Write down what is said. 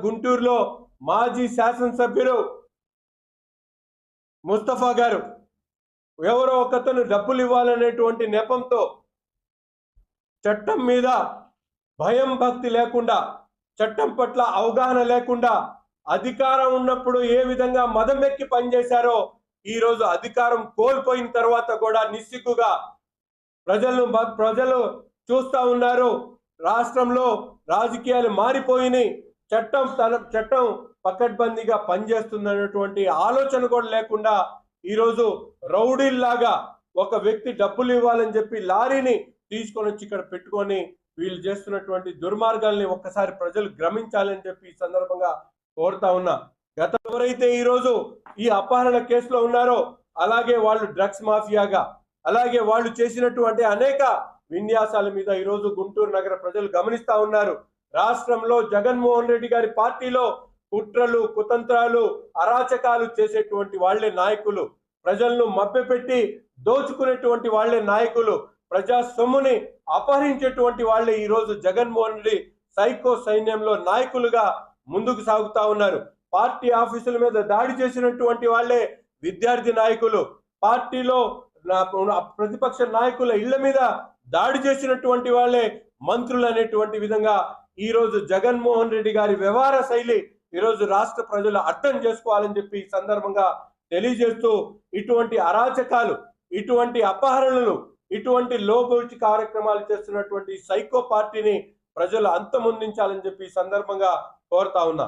గుంటూరులో మాజీ శాసనసభ్యులు ముస్తఫా గారు ఎవరో ఒకతను డబ్బులు ఇవ్వాలనేటువంటి నెపంతో చట్టం మీద భయం భక్తి లేకుండా, చట్టం పట్ల అవగాహన లేకుండా, అధికారం ఉన్నప్పుడు ఏ విధంగా మదమెక్కి పనిచేశారో ఈరోజు అధికారం కోల్పోయిన తర్వాత కూడా నిస్సిగ్గుగా ప్రజలు చూస్తా ఉన్నారు. రాష్ట్రంలో రాజకీయాలు మారిపోయినాయి. చట్టం పకడ్బందీగా పనిచేస్తుందనేటువంటి ఆలోచన కూడా లేకుండా ఈరోజు రౌడీల్లాగా ఒక వ్యక్తి డబ్బులు ఇవ్వాలని చెప్పి లారీని తీసుకొని వచ్చి ఇక్కడ పెట్టుకొని వీళ్ళు చేస్తున్నటువంటి దుర్మార్గాల్ని ఒక్కసారి ప్రజలు గమనించాలని చెప్పి ఈ సందర్భంగా కోరుతా ఉన్నా. ఎవరైతే ఈరోజు ఈ అపహరణ కేసులో ఉన్నారో, అలాగే వాళ్ళు డ్రగ్స్ మాఫియాగా, అలాగే వాళ్ళు చేసినటువంటి అనేక విన్యాసాల మీద ఈరోజు గుంటూరు నగర ప్రజలు గమనిస్తా ఉన్నారు. రాష్ట్రంలో జగన్మోహన్ రెడ్డి గారి పార్టీలో కుట్రలు, కుతంత్రాలు, అరాచకాలు చేసేటువంటి వాళ్లే నాయకులు, ప్రజలను మభ్యపెట్టి దోచుకునేటువంటి వాళ్లే నాయకులు, ప్రజా సొమ్ముని అపహరించేటువంటి వాళ్లే ఈరోజు జగన్మోహన్ రెడ్డి సైకో సైన్యంలో నాయకులుగా ముందుకు సాగుతా ఉన్నారు. పార్టీ ఆఫీసుల మీద దాడి చేసినటువంటి వాళ్లే విద్యార్థి నాయకులు, పార్టీలో ప్రతిపక్ష నాయకుల ఇళ్ల మీద దాడి చేసినటువంటి వాళ్లే మంత్రులు అనేటువంటి విధంగా ఈరోజు జగన్మోహన్ రెడ్డి గారి వ్యవహార శైలి ఈరోజు రాష్ట్ర ప్రజలు అర్థం చేసుకోవాలని చెప్పి ఈ సందర్భంగా తెలియజేస్తూ, ఇటువంటి అరాచకాలు, ఇటువంటి అపహరణలు, ఇటువంటి లోపూచి కార్యక్రమాలు చేస్తున్నటువంటి సైకో పార్టీని ప్రజలు అంతమొందించాలని చెప్పి ఈ సందర్భంగా కోరుతా ఉన్నా.